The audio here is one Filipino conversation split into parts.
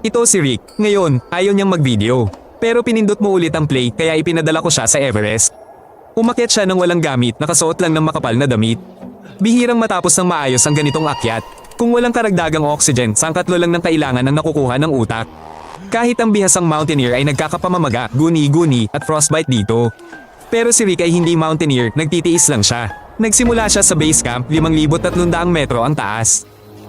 Ito si Rick. Ngayon, ayaw niyang mag-video. Pero pinindot mo ulit ang play kaya ipinadala ko siya sa Everest. Umakyat siya ng walang gamit, nakasuot lang ng makapal na damit. Bihirang matapos ng maayos ang ganitong akyat. Kung walang karagdagang oxygen, sangkatlo lang ng kailangan ang nakukuha ng utak. Kahit ang bihasang mountaineer ay nagkakapamamaga, guni-guni at frostbite dito. Pero si Rick ay hindi mountaineer, nagtitiis lang siya. Nagsimula siya sa base camp, 5,300 metro ang taas.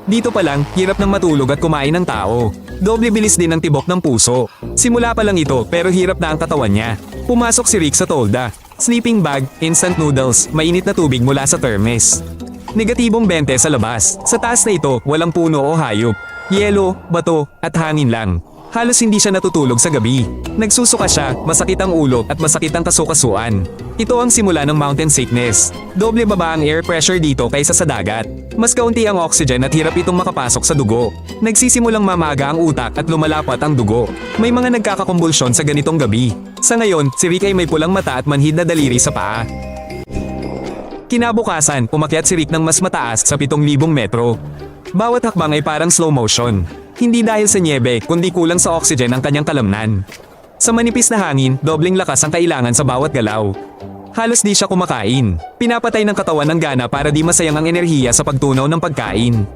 Dito pa lang, hirap ng matulog at kumain ng tao. Doble bilis din ang tibok ng puso. Simula pa lang ito pero hirap na ang katawan niya. Pumasok si Rick sa tolda. Sleeping bag, instant noodles, mainit na tubig mula sa thermos. Negatibong 20 sa labas. Sa taas na ito, walang puno o hayop. Yelo, bato, at hangin lang. Halos hindi siya natutulog sa gabi. Nagsusuka siya, masakit ang ulo at masakit ang kasukasuan. Ito ang simula ng mountain sickness. Doble baba ang air pressure dito kaysa sa dagat. Mas kaunti ang oxygen at hirap itong makapasok sa dugo. Nagsisimulang mamaga ang utak at lumalapat ang dugo. May mga nagkakakumbulsyon sa ganitong gabi. Sa ngayon, si Rick ay may pulang mata at manhid na daliri sa paa. Kinabukasan, umakyat si Rick ng mas mataas sa 7,000 metro. Bawat hakbang ay parang slow motion. Hindi dahil sa niebe, kundi kulang sa oxygen ang kanyang kalamnan. Sa manipis na hangin, dobling lakas ang kailangan sa bawat galaw. Halos di siya kumakain. Pinapatay ng katawan ng gana para di masayang ang enerhiya sa pagtunaw ng pagkain.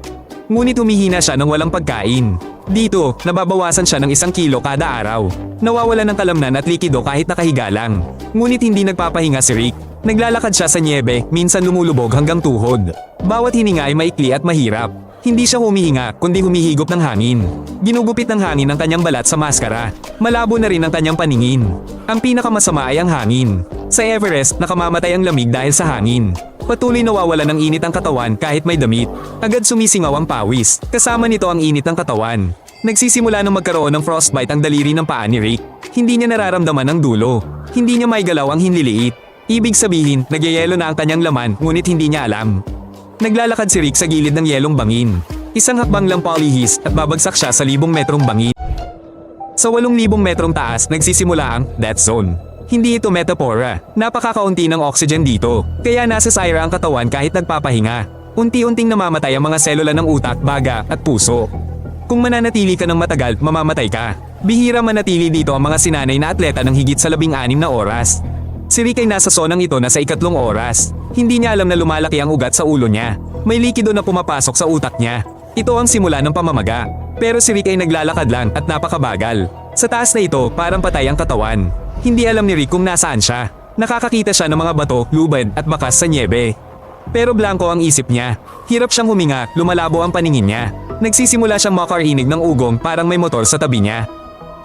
Ngunit humihina siya ng walang pagkain. Dito, nababawasan siya ng 1 kilo kada araw. Nawawala ng kalamnan at likido kahit nakahiga lang. Ngunit hindi nagpapahinga si Rick. Naglalakad siya sa niebe, minsan lumulubog hanggang tuhod. Bawat hininga ay maikli at mahirap. Hindi siya humihinga, kundi humihigop ng hangin. Ginugupit ng hangin ang kanyang balat sa maskara. Malabo na rin ang kanyang paningin. Ang pinakamasama ay ang hangin. Sa Everest, nakamamatay ang lamig dahil sa hangin. Patuloy nawawala ng init ang katawan kahit may damit. Agad sumisingaw ang pawis. Kasama nito ang init ng katawan. Nagsisimula ng magkaroon ng frostbite ang daliri ng paa ni Rick. Hindi niya nararamdaman ang dulo. Hindi niya maigalaw ang hinliliit. Ibig sabihin, nagyayelo na ang kanyang laman ngunit hindi niya alam. Naglalakad si Rick sa gilid ng yelong bangin. Isang hakbang lang polyhis at babagsak siya sa 1,000 metrong bangin. Sa 8,000 metrong taas, nagsisimula ang death zone. Hindi ito metapora. Napakakaunti ng oxygen dito. Kaya nasa sira ang katawan kahit nagpapahinga. Unti-unting namamatay ang mga selula ng utak, baga at puso. Kung mananatili ka ng matagal, mamamatay ka. Bihira manatili dito ang mga sinanay na atleta ng higit sa 16 na oras. Si Rick ay nasa sonang ito na sa 3 oras. Hindi niya alam na lumalaki ang ugat sa ulo niya. May likido na pumapasok sa utak niya. Ito ang simula ng pamamaga. Pero si Rick ay naglalakad lang at napakabagal. Sa taas na ito, parang patay ang katawan. Hindi alam ni Rick kung nasaan siya. Nakakakita siya ng mga bato, lubad at bakas sa niebe. Pero blanko ang isip niya. Hirap siyang huminga, lumalabo ang paningin niya. Nagsisimula siyang makarinig ng ugong parang may motor sa tabi niya.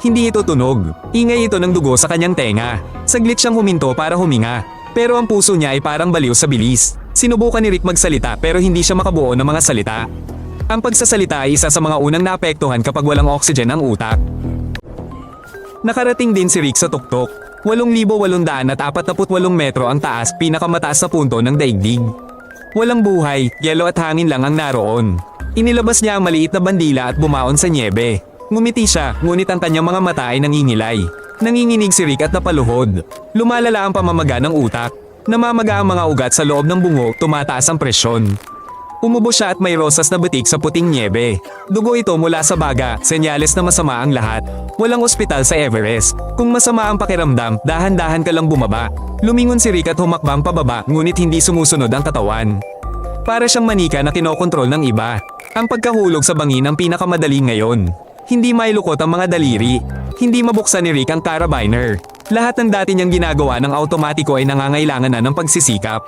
Hindi ito tunog. Ingay ito ng dugo sa kanyang tenga. Saglit siyang huminto para huminga. Pero ang puso niya ay parang baliw sa bilis. Sinubukan ni Rick magsalita pero hindi siya makabuo ng mga salita. Ang pagsasalita ay isa sa mga unang naapektuhan kapag walang oxygen ang utak. Nakarating din si Rick sa tuktok. 8,848 metro ang taas, pinakamataas na punto ng daigdig. Walang buhay, yelo at hangin lang ang naroon. Inilabas niya ang maliit na bandila at bumaon sa niebe. Ngumiti siya, ngunit ang kanyang mga mata ay nangingilay. Nanginginig si Rick at napaluhod. Lumalala ang pamamaga ng utak. Namamaga ang mga ugat sa loob ng bungo, tumataas ang presyon. Umubo siya at may rosas na butik sa puting niebe. Dugo ito mula sa baga, senyales na masama ang lahat. Walang ospital sa Everest. Kung masama ang pakiramdam, dahan-dahan ka lang bumaba. Lumingon si Rick at humakbang pababa, ngunit hindi sumusunod ang katawan. Para siyang manika na kinokontrol ng iba. Ang pagkahulog sa bangin ang pinakamadali ngayon. Hindi mailukot ang mga daliri. Hindi mabuksan ni Rick ang carabiner. Lahat ng dati niyang ginagawa ng automatiko ay nangangailangan na ng pagsisikap.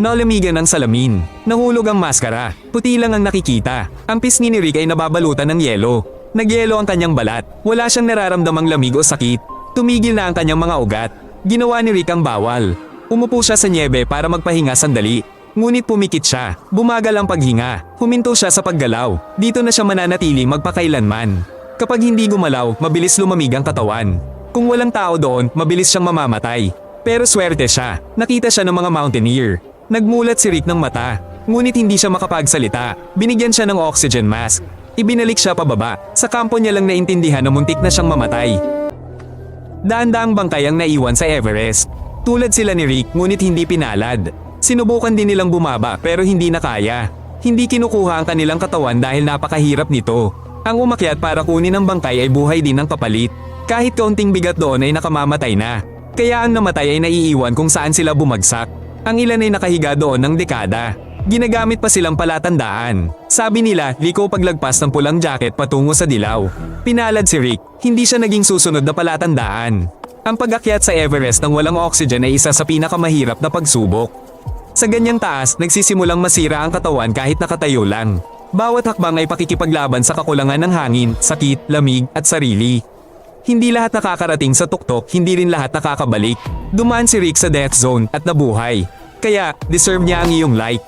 Nalamigan ang salamin. Nahulog ang maskara. Puti lang ang nakikita. Ang pisngi ni Rick ay nababalutan ng yelo. Nagyelo ang kanyang balat. Wala siyang nararamdamang lamig o sakit. Tumigil na ang kanyang mga ugat. Ginawa ni Rick ang bawal. Umupo siya sa niebe para magpahinga sandali. Ngunit pumikit siya. Bumagal ang paghinga. Huminto siya sa paggalaw. Dito na siya mananatili magpakailanman. Kapag hindi gumalaw, mabilis lumamig ang katawan. Kung walang tao doon, mabilis siyang mamamatay. Pero swerte siya. Nakita siya ng mga mountaineer. Nagmulat si Rick ng mata. Ngunit hindi siya makapagsalita. Binigyan siya ng oxygen mask. Ibinalik siya pababa. Sa kampo niya lang naintindihan na muntik na siyang mamatay. Daan-daang bangkay ang naiwan sa Everest. Tulad sila ni Rick, ngunit hindi pinalad. Sinubukan din nilang bumaba pero hindi na kaya. Hindi kinukuha ang kanilang katawan dahil napakahirap nito. Ang umakyat para kunin ang bangkay ay buhay din ng kapalit. Kahit kaunting bigat doon ay nakamamatay na. Kaya ang namatay ay naiiwan kung saan sila bumagsak. Ang ilan ay nakahiga doon ng dekada. Ginagamit pa silang palatandaan. Sabi nila, liko paglagpas ng pulang jacket patungo sa dilaw. Pinalad si Rick, hindi siya naging susunod na palatandaan. Ang pag-akyat sa Everest ng walang oxygen ay isa sa pinakamahirap na pagsubok. Sa ganyang taas, nagsisimulang masira ang katawan kahit nakatayo lang. Bawat hakbang ay pakikipaglaban sa kakulangan ng hangin, sakit, lamig, at sarili. Hindi lahat nakakarating sa tuktok, hindi rin lahat nakakabalik. Dumaan si Rick sa death zone at nabuhay. Kaya, deserve niya ang iyong like.